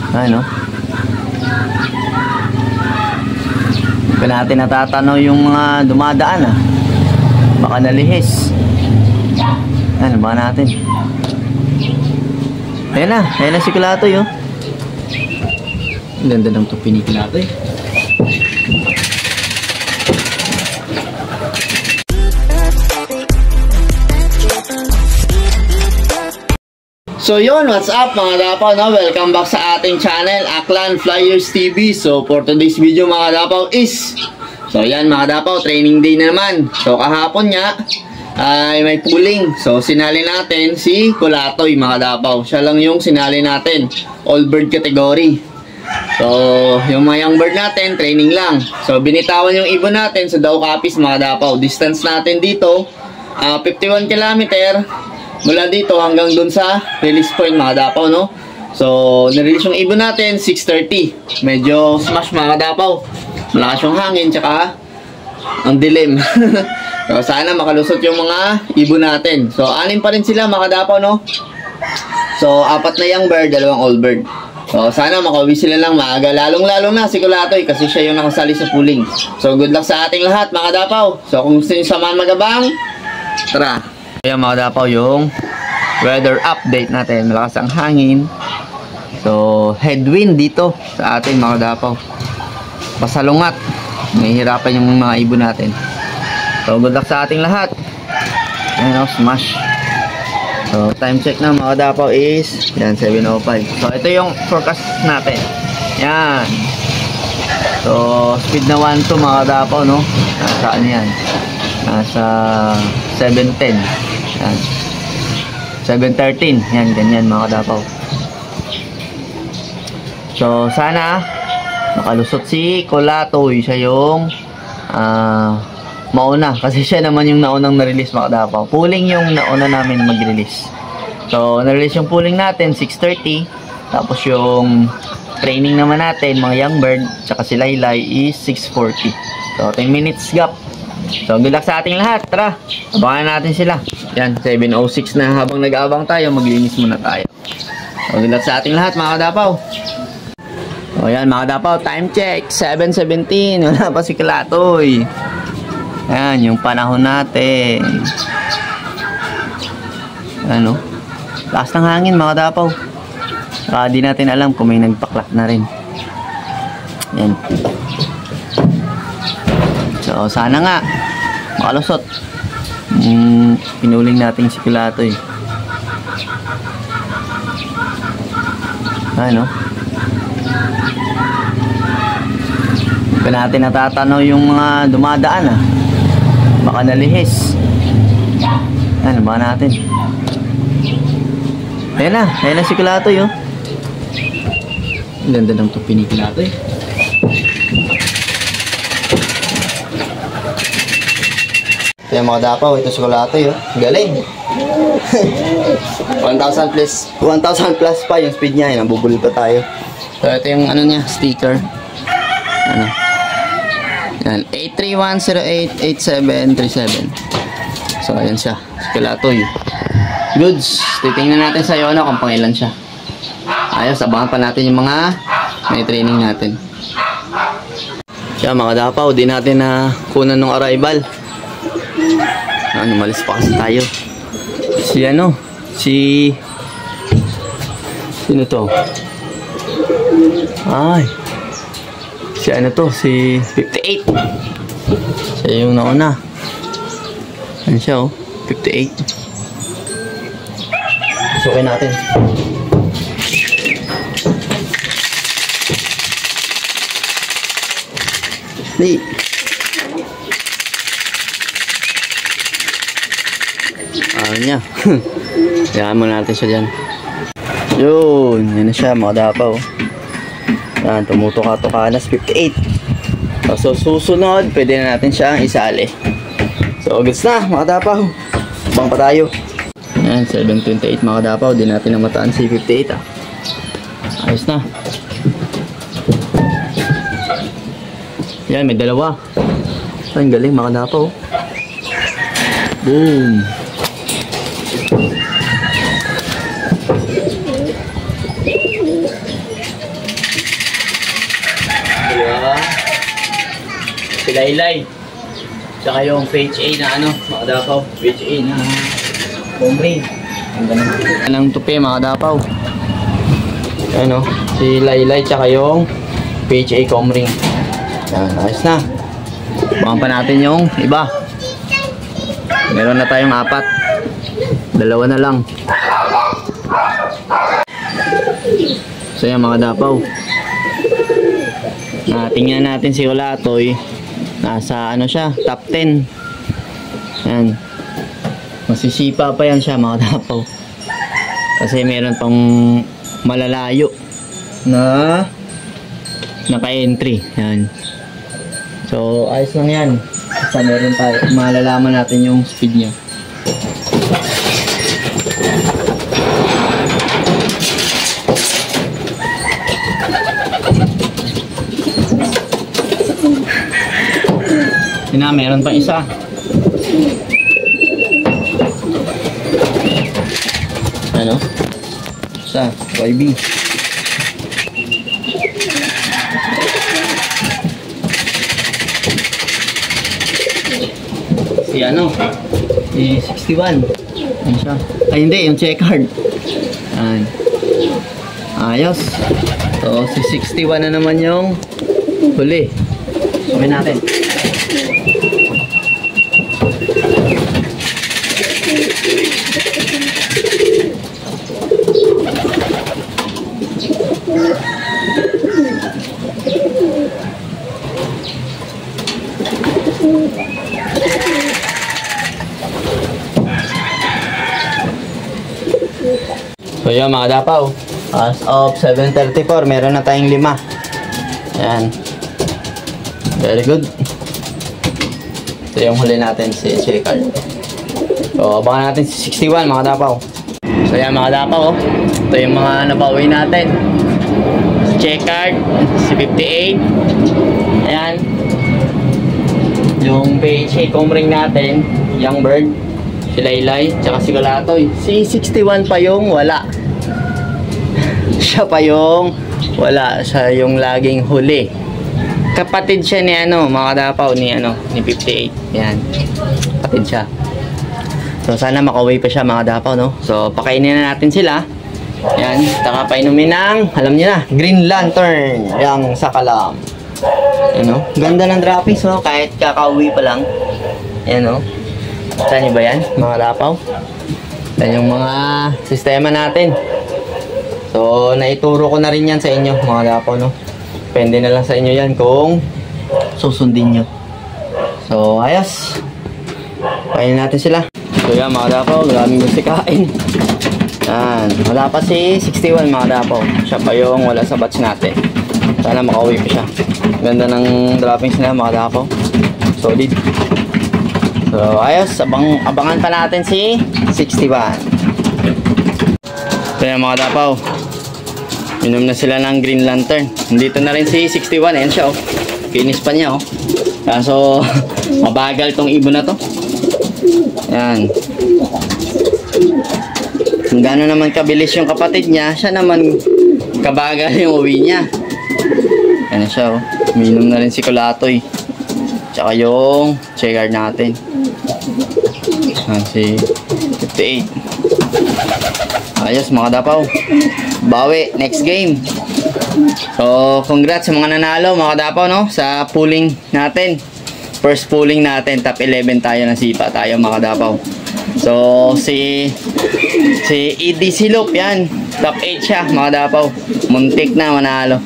Ano? Hindi natin natatanaw yung mga dumadaan baka nalihis. Ano ba natin? Ayan na si Kulatoy oh. Ang ganda ng tupi ni Kulatoy. So yun, what's up mga dapaw, no? Welcome back sa ating channel, Aklan Flyers TV. So for today's video mga dapaw is, so yan mga dapaw, training day na naman. So kahapon nga ay may pooling. So sinali natin si Kulatoy mga dapaw. Siya lang yung sinali natin, all bird category. So yung mga young bird natin, training lang. So binitawan yung ibon natin sa Daw Capiz mga dapaw. Distance natin dito 51 km mula dito hanggang dun sa release point mga dapaw, no? So nirelease yung ibon natin 6:30. Medyo smash mga dapaw. Malakas yung hangin tsaka ang dilim. So sana makalusot yung mga ibon natin. So 6 pa rin sila mga dapaw, no? So 4 na young bird, 2 old bird. So sana makauwi sila lang maaga, lalong-lalo na si Kulatoy kasi siya yung nakasali sa pooling. So good luck sa ating lahat mga dapaw. So kung gusto niyo samahan magabang, tara. Ayan mga dapaw yung weather update natin. Malakas ang hangin. So headwind dito sa ating mga dapaw. Pasalungat. Mahihirapan yung mga ibon natin. So good luck sa ating lahat. Ayan o, smash. So time check na mga dapaw is yan, 7:05. So ito yung forecast natin. Yan. So speed na 1 to mga dapaw, no? Nasa ano yan? Nasa 7:10. Yan. 7:13. Yan, ganyan mga dapaw. So sana makalusot si Kulatoy. Siya yung mauna kasi siya naman yung naunang na-release mga dapaw. Pooling yung nauna namin mag-release. So na-release yung pooling natin 6:30. Tapos yung training naman natin mga young bird tsaka si Laylay is 6:40. So 10 minutes gap. So good luck sa ating lahat. Tara, abangan natin sila. Yan, 7:06 na. Habang nag-aabang tayo, maglinis muna tayo. So good luck sa ating lahat mga dapaw. O yan mga dapaw, time check 7:17. Wala pa si Kulatoy. Yan, yung panahon natin. Ano? Lakas ng hangin mga dapaw. Saka di natin alam kung may nagpaklak na rin. Yan. So sana nga makalusot. Pinuling natin si Kulatoy. Ano? Hindi natin natatanaw yung mga dumadaan baka nalihis. Ano ba natin? Ayan na si Kulatoy oh. Ang ganda ng tupi ni Kulatoy. Ayan mga dapaw, ito si Kulatoy oh. Galing. 1,000 plus pa yung speed niya. Nabubulol pa tayo. So ito yung ano niya, sticker. Ano? Yan, 831088737. So ayan siya, si Kulatoy. Goods. Titingnan natin sa iyo kung pangilan siya. Ayos, abangan pa natin yung mga may training natin. Siya mga dapaw, di natin na kunan ng arrival. Ano, malis pa kasi tayo. Si ano? Sino to? Ay. Si ano to? Si 58. Siya yung nauna. Ano siya oh? 58. Sukin natin. Di. Niya. Kaya mo natin siya dyan. Yun. Yan na siya mga dapaw. Yan. Tumutuka-tuka na 58. So susunod, pwede na natin siyang isali. So goods na mga dapaw. Bang pa tayo. Yan. 7:28 mga dapaw. Di natin namataan si 58 Ayos na. Yan. May dalawa. Ang galing mga dapaw. Boom. Laylay. Tsaka yung PHA na ano, mga Dapaw. PHA na Comring. Ang ganun. Anong tupi mga Dapaw. Ano, si Laylay tsaka yung PHA Comring. Yan, ayos na. Baka pa natin yung iba. Meron na tayong 4. 2 na lang. So yan mga Dapaw. Tingnan natin si Kulatoy. Nasa ano siya, top 10. Yan. Masisipa pa yan siya mga Dapaw. Kasi meron pang malalayo na naka-entry. Yan. So ayos lang yan. Basta meron tayo. Malalaman natin yung speed niya. Yun na, meron pa isa. Ano? Isa, YB. Si ano? Si 61. Ano siya? Ay hindi, yung checkered. Ayan. Ayos. So, si 61 na naman yung huli. Sabihin natin. So yun mga Dapaw, as of 7:34 meron na tayong 5. Ayan. Very good. Ito yung huli natin si Checkered. So abangan natin si 61 mga Dapaw. So yan mga Dapaw, ito yung mga napauwi natin. Si Checkered, si 58. Ayan. Yung PHA Comring natin, Young Bird, si Laylay, tsaka si Kulatoy. Si 61 pa yung wala. Siya pa yung wala. Siya yung laging huli. Kapatid siya ni ano, mga Dapaw, ni 58. Yan. Kapatid siya. So sana makauwi pa siya mga Dapaw, no? So pakainin na natin sila. Yan. Taka painumin ng, alam niyo na, Green Lantern. Yang sakalam. Ano? Ganda ng droppings, no? Kahit kakauwi pa lang. Yan, no? Saan nyo ba yan, mga Dapaw? Yan yung mga sistema natin. So, naituro ko na rin yan sa inyo, mga Dapaw, no? Depende na lang sa inyo yan kung susundin nyo. So, ayos. Kainin natin sila. So, yan, mga Dapaw. Maraming musikain. Yan. Wala pa si 61, mga Dapaw. Siya pa yung wala sa batch natin. Sana makauwi pa siya. Ganda ng droppings nila, mga Dapaw. Solid. So, ayos. Abangan pa natin si 61. So, yan, mga Dapaw. Minom na sila ng Green Lantern. Nandito na rin si 61. Ayan siya, oh. Finish pa niya, oh. Kaso, mabagal tong ibon na to. Ayan. Kung gano'n naman kabilis yung kapatid niya, siya naman kabagal yung uwi niya. Ayan siya, oh. Minom na rin si Kulatoy. Tsaka yung Checkered natin. Ayan, si 58. Ayos mga Dapaw. Bawi, next game. So, congrats sa mga nanalo mga Dapaw, no? Sa pooling natin. First pooling natin, top 11 tayo, nasipa tayo mga Dapaw. So, si EDC Loop, yan. Top 8 siya mga Dapaw. Muntik na manalo.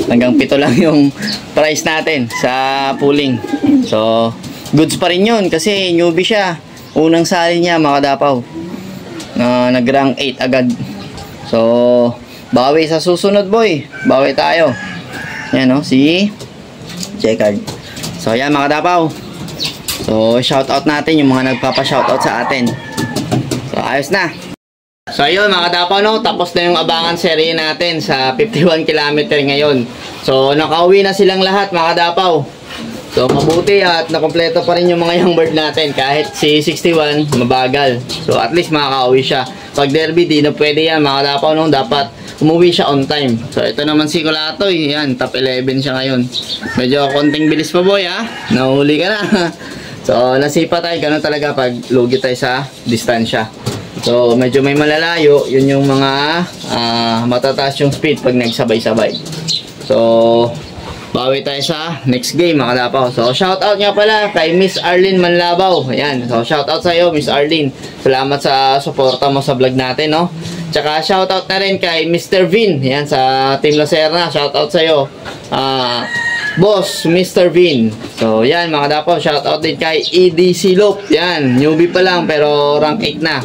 Hanggang 7 lang yung price natin sa pooling. So, goods pa rin yun kasi newbie siya. Unang sali niya mga Dapaw. Nag-rank 8 agad. So, bawi sa susunod, boy. Bawi tayo. Yan, no? Si Checkered. So, yan mga Dapaw. So, shoutout natin yung mga nagpapa-shoutout sa atin. So, ayos na. So, ayun mga Dapaw, no? Tapos na yung abangan serye natin sa 51 km ngayon. So, nakauwi na silang lahat mga Dapaw. So, mabuti at nakompleto pa rin yung mga young bird natin. Kahit si 61, mabagal. So, at least makakauwi siya. Pag derby, di na pwede yan mga Dapaw, no? Dapat umuwi siya on time. So ito naman si Kulatoy, yan, top 11 siya ngayon. Medyo konting bilis pa boy ha, nahuli ka na. So nasipa tayo, ganun talaga pag lugi tayo sa distansya. So medyo may malalayo, yun yung mga matataas yung speed pag nagsabay-sabay. So bawi tayo sa next game mga kadapaw. So shoutout nga pala kay Miss Arlene Manlabaw. Ayan, so shoutout sa iyo Miss Arlene. Salamat sa suporta mo sa vlog natin, no. Tsaka shoutout na rin kay Mr. Vin. Ayan, sa Team Lacerna, shoutout sa iyo. Boss Mr. Vin. So yan mga kadapaw, shoutout din kay EDC Loop. Yan, newbie pa lang pero rank 8 na.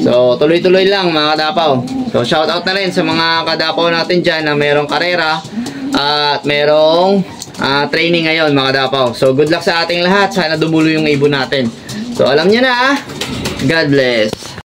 So tuloy-tuloy lang mga kadapaw. So shoutout na rin sa mga kadapaw natin dyan na merong karera at merong training ngayon mga kadapaw. So good luck sa ating lahat. Sana dumulo yung ibon natin. So alam niyo na, God bless.